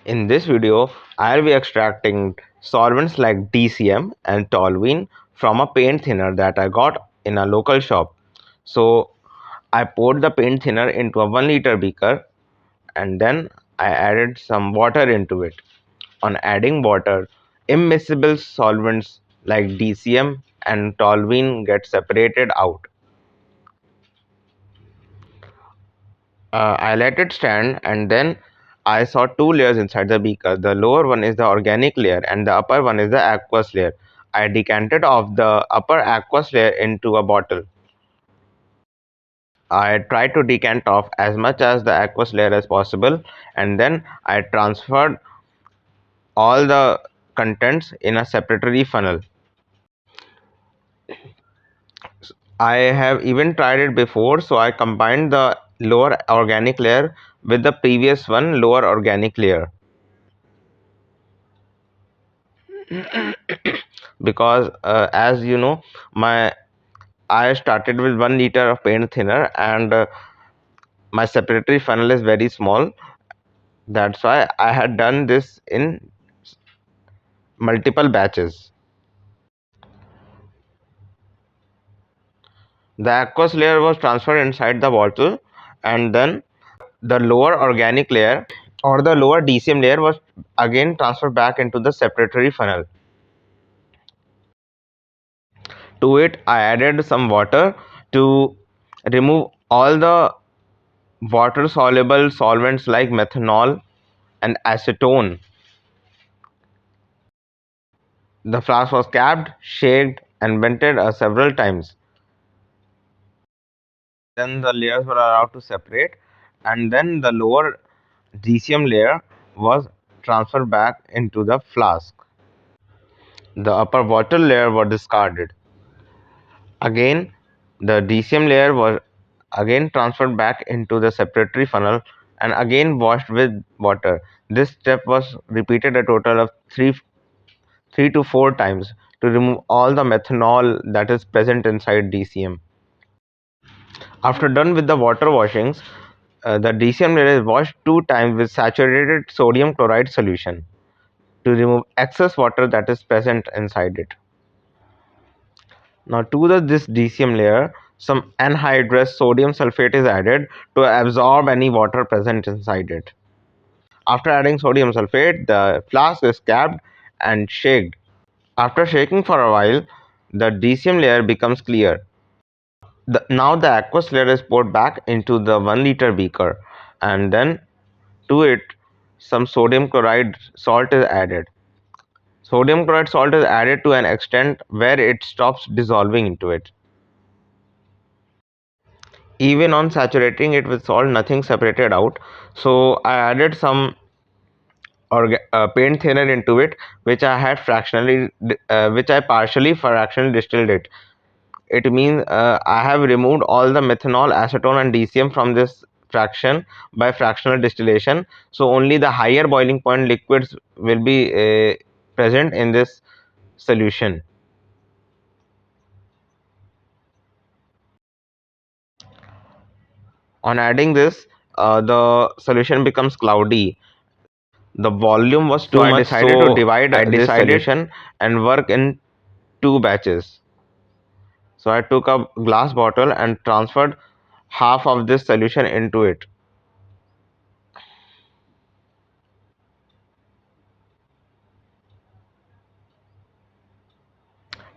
In this video, I'll be extracting solvents like DCM and Toluene from a paint thinner that I got in a local shop. So I poured the paint thinner into a 1 liter beaker and then I added some water into it. On adding water, immiscible solvents like DCM and Toluene get separated out. I let it stand and then I saw two layers inside the beaker. The lower one is the organic layer and the upper one is the aqueous layer. I decanted off the upper aqueous layer into a bottle. I tried to decant off as much as the aqueous layer as possible and then I transferred all the contents in a separatory funnel. I have even tried it before, so I combined the lower organic layer with the previous one lower organic layer. Because as you know, my I started with 1 liter of paint thinner and my separatory funnel is very small. That's why I had done this in multiple batches. The aqueous layer was transferred inside the bottle and then the lower organic layer or the lower DCM layer was again transferred back into the separatory funnel. To it I added some water to remove all the water soluble solvents like methanol and acetone. The flask was capped, shaked, and vented several times. Then the layers were allowed to separate, and then the lower DCM layer was transferred back into the flask. The upper bottle layer was discarded. Again, the DCM layer was again transferred back into the separatory funnel and again washed with water. This step was repeated a total of three to four times to remove all the methanol that is present inside DCM. After done with the water washings, the DCM layer is washed 2 times with saturated sodium chloride solution to remove excess water that is present inside it. Now to this DCM layer, some anhydrous sodium sulfate is added to absorb any water present inside it. After adding sodium sulfate, the flask is capped and shaked. After shaking for a while, the DCM layer becomes clear. Now the aqueous layer is poured back into the 1 liter beaker and then to it some sodium chloride salt is added. Sodium chloride salt is added to an extent where it stops dissolving into it. Even on saturating it with salt, nothing separated out. So I added some paint thinner into it, which I partially fractionally distilled it. It means I have removed all the methanol, acetone, and DCM from this fraction by fractional distillation. So only the higher boiling point liquids will be present in this solution. On adding this, the solution becomes cloudy. The volume was too much, so I decided to divide this solution and work in 2 batches. So I took a glass bottle and transferred half of this solution into it.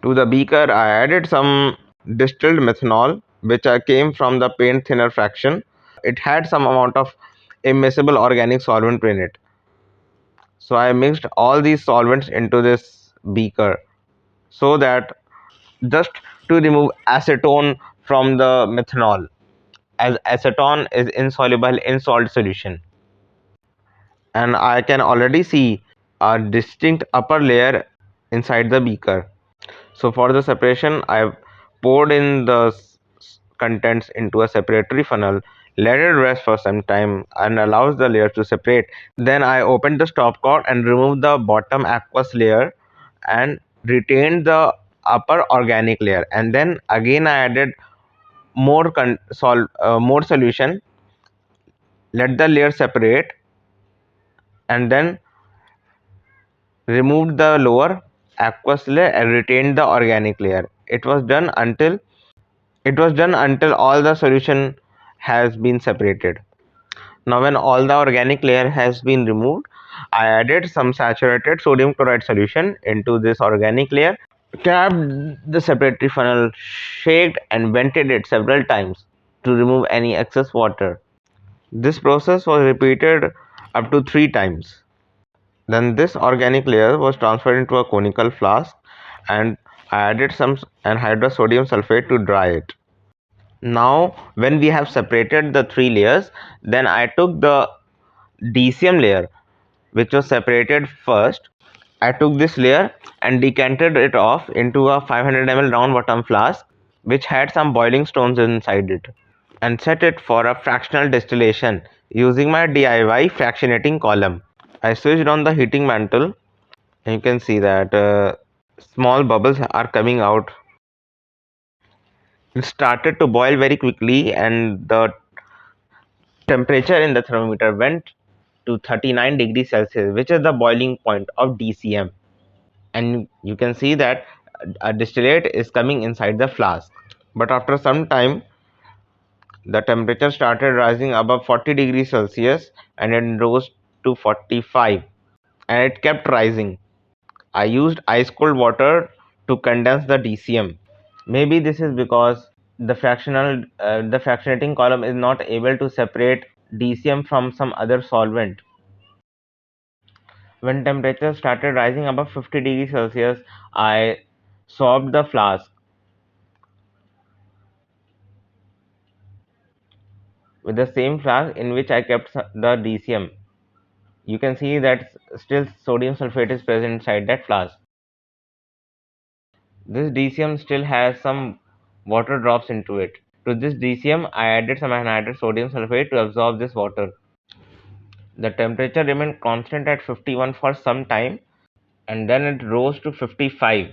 To the beaker, I added some distilled methanol, which came from the paint thinner fraction. It had some amount of immiscible organic solvent in it. So I mixed all these solvents into this beaker so that just to remove acetone from the methanol, as acetone is insoluble in salt solution. And I can already see a distinct upper layer inside the beaker. So for the separation, I've poured in the contents into a separatory funnel, let it rest for some time and allows the layers to separate. Then I opened the stopcock and removed the bottom aqueous layer and retained the upper organic layer. And then again I added more solution, let the layer separate and then removed the lower aqueous layer and retained the organic layer. It was done until all the solution has been separated. Now when all the organic layer has been removed, I added some saturated sodium chloride solution into this organic layer, tapped the separatory funnel, shaked and vented it several times to remove any excess water. This process was repeated up to 3 times. Then this organic layer was transferred into a conical flask, and I added some anhydrous sodium sulfate to dry it. Now when we have separated the 3 layers, then I took the DCM layer which was separated first. I took this layer and decanted it off into a 500 ml round bottom flask which had some boiling stones inside it, and set it for a fractional distillation using my DIY fractionating column. I switched on the heating mantle, and you can see that small bubbles are coming out. It started to boil very quickly, and the temperature in the thermometer went to 39 degrees Celsius, which is the boiling point of DCM. And you can see that a distillate is coming inside the flask. But after some time, the temperature started rising above 40 degrees Celsius, and it rose to 45, and it kept rising. I used ice cold water to condense the DCM. Maybe this is because the fractionating column is not able to separate DCM from some other solvent. When temperature started rising above 50 degrees Celsius, I swabbed the flask with the same flask in which I kept the DCM. You can see that still sodium sulfate is present inside that flask. This DCM still has some water drops into it. To this DCM, I added some anhydrous sodium sulfate to absorb this water. The temperature remained constant at 51 for some time, and then it rose to 55,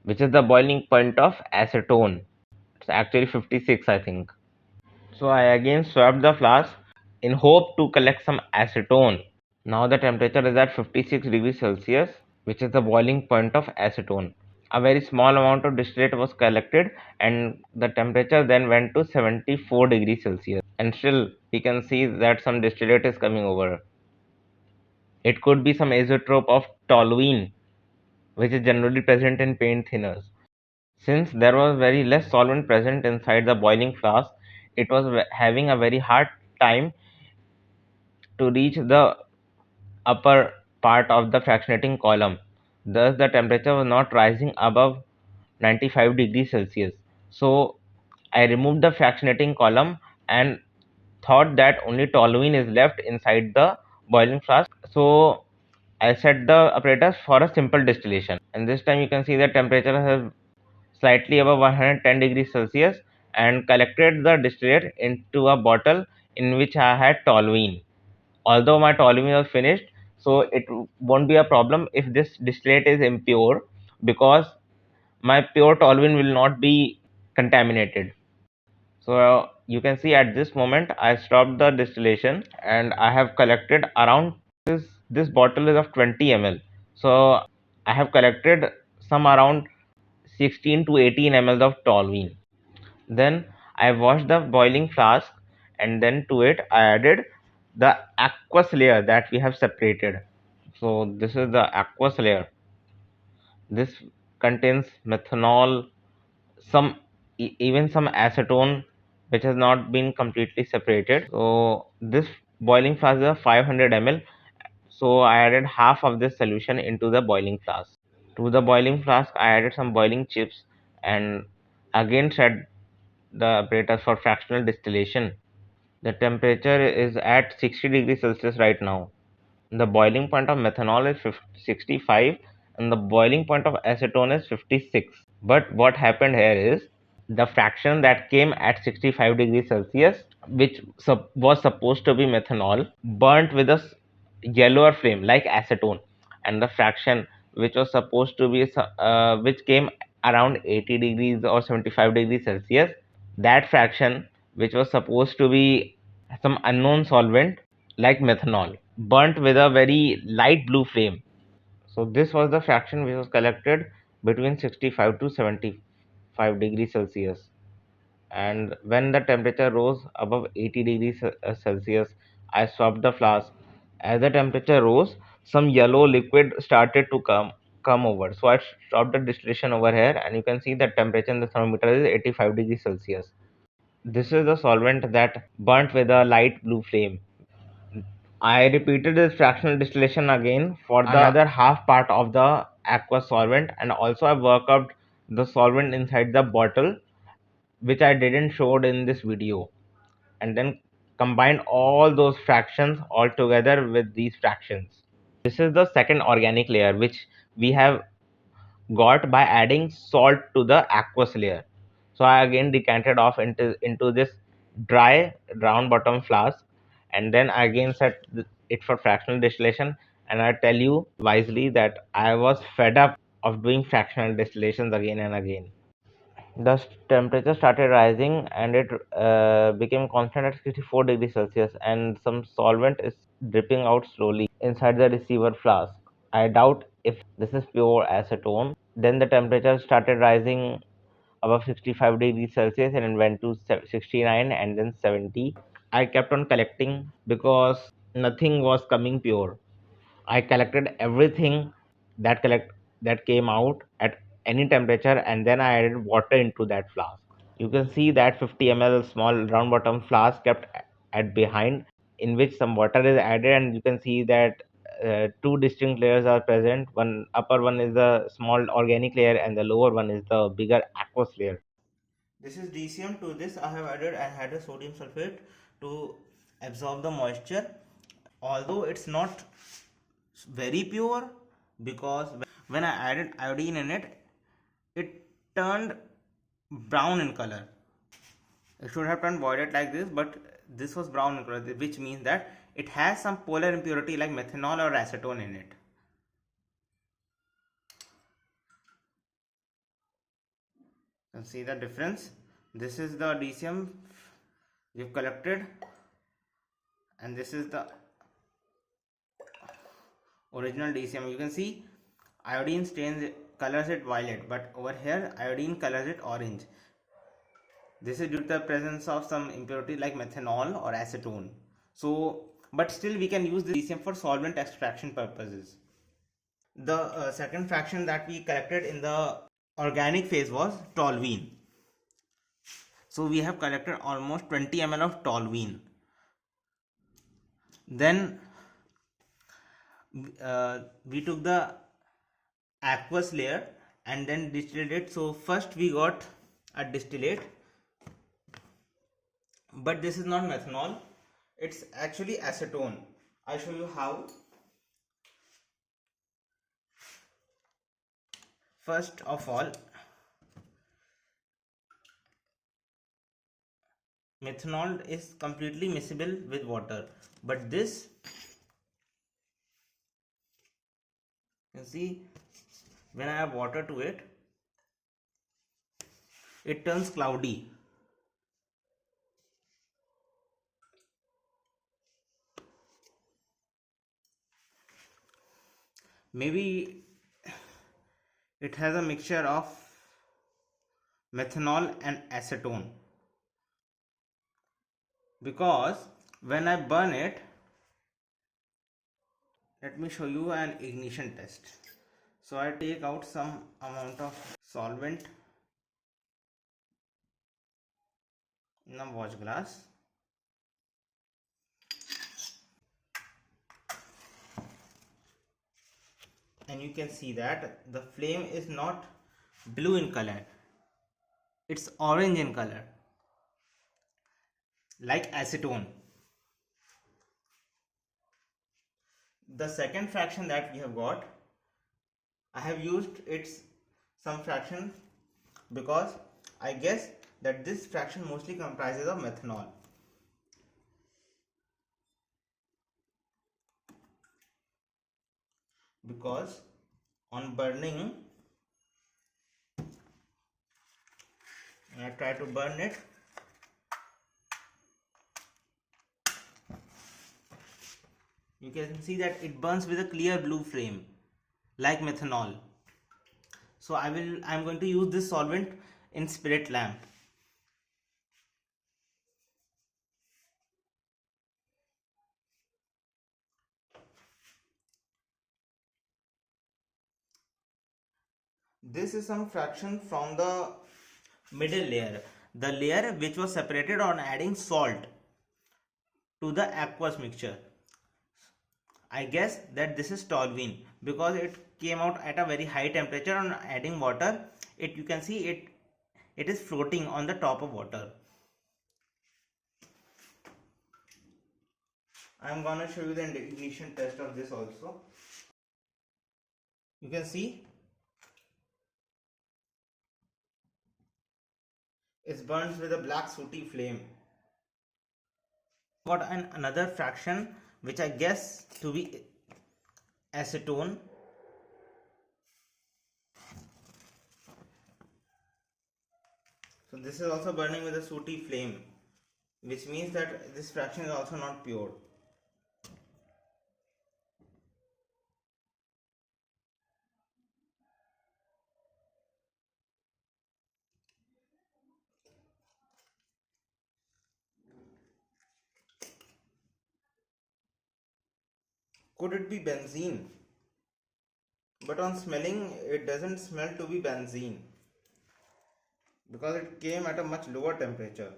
which is the boiling point of acetone. It's actually 56, I think. So I again swabbed the flask in hope to collect some acetone. Now the temperature is at 56 degrees Celsius, which is the boiling point of acetone. A very small amount of distillate was collected, and the temperature then went to 74 degrees Celsius. And still we can see that some distillate is coming over. It could be some isotope of toluene, which is generally present in paint thinners. Since there was very less solvent present inside the boiling flask, it was having a very hard time to reach the upper part of the fractionating column. Thus, the temperature was not rising above 95 degrees Celsius. So, I removed the fractionating column and thought that only toluene is left inside the boiling flask. So, I set the apparatus for a simple distillation. And this time you can see the temperature has slightly above 110 degrees Celsius, and collected the distillate into a bottle in which I had toluene. Although my toluene was finished, so it won't be a problem if this distillate is impure, because my pure toluene will not be contaminated. So you can see at this moment I stopped the distillation, and I have collected around this bottle is of 20 ml. So I have collected some around 16 to 18 ml of toluene. Then I washed the boiling flask, and then to it I added the aqueous layer that we have separated. So this is the aqueous layer. This contains methanol, some even some acetone which has not been completely separated. So this boiling flask is a 500 ml. So I added half of this solution into the boiling flask. To the boiling flask I added some boiling chips, and again set the apparatus for fractional distillation. The temperature is at 60 degrees Celsius right now. The boiling point of methanol is 65, and the boiling point of acetone is 56. But what happened here is the fraction that came at 65 degrees Celsius, which was supposed to be methanol, burnt with a yellower flame like acetone, and the fraction which was supposed to be which came around 80 degrees or 75 degrees Celsius, that fraction which was supposed to be some unknown solvent like methanol, burnt with a very light blue flame. So this was the fraction which was collected between 65 to 75 degrees Celsius. And when the temperature rose above 80 degrees Celsius, I swapped the flask. As the temperature rose, some yellow liquid started to come over. So I stopped the distillation over here, and you can see the temperature in the thermometer is 85 degrees Celsius. This is the solvent that burnt with a light blue flame. I repeated this fractional distillation again for the another half part of the aqueous solvent, and also I worked out the solvent inside the bottle, which I didn't showed in this video, and then combined all those fractions all together with these fractions. This is the second organic layer which we have got by adding salt to the aqueous layer. So I again decanted off into this dry round bottom flask, and then I again set it for fractional distillation. And I tell you wisely that I was fed up of doing fractional distillations again and again. The temperature started rising, and it became constant at 64 degrees Celsius, and some solvent is dripping out slowly inside the receiver flask. I doubt if this is pure acetone. Then the temperature started rising above 65 degrees Celsius, and it went to 69 and then 70. I kept on collecting because nothing was coming pure. I collected everything that came out at any temperature, and then I added water into that flask. You can see that 50 ml small round bottom flask kept at behind, in which some water is added, and you can see that two distinct layers are present. One upper one is the small organic layer, and the lower one is the bigger aqueous layer. This is DCM. To this I have added anhydrous sodium sulfate to absorb the moisture. Although it's not very pure, because when I added iodine in it, it turned brown in color. It should have turned violet like this, but this was brown in color, which means that it has some polar impurity like methanol or acetone in it. You can see the difference. This is the DCM we've collected, and this is the original DCM. You can see iodine stains colors it violet, but over here iodine colors it orange. This is due to the presence of some impurity like methanol or acetone. So, but still we can use the DCM for solvent extraction purposes. The second fraction that we collected in the organic phase was toluene. So we have collected almost 20 ml of toluene. Then we took the aqueous layer and then distilled it. So first we got a distillate, but this is not methanol, it's actually acetone. I'll show you how. First of all, methanol is completely miscible with water, but this, you see, when I add water to it, it turns cloudy. Maybe it has a mixture of methanol and acetone, because when I burn it, let me show you an ignition test. So I take out some amount of solvent in a watch glass, and you can see that the flame is not blue in color, it's orange in color like acetone. The second fraction that we have got, I have used its some fraction because I guess that this fraction mostly comprises of methanol. Because on burning, when I try to burn it, You can see that it burns with a clear blue flame like methanol. So I'm going to use this solvent in spirit lamp. This is some fraction from the middle layer, the layer which was separated on adding salt to the aqueous mixture. I guess that this is toluene because it came out at a very high temperature. On adding water, you can see it is floating on the top of water. I am gonna show you the ignition test of this also. You can see it burns with a black sooty flame. Got another fraction which I guess to be acetone. So this is also burning with a sooty flame, which means that this fraction is also not pure. Could it be benzene? But on smelling, it doesn't smell to be benzene because it came at a much lower temperature.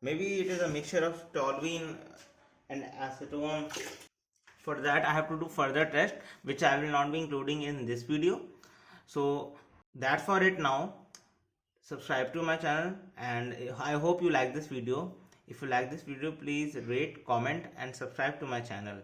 Maybe it is a mixture of toluene and acetone. For that, I have to do further test, which I will not be including in this video. So that's for it now. Subscribe to my channel, and I hope you like this video. If you like this video, please rate, comment, and subscribe to my channel.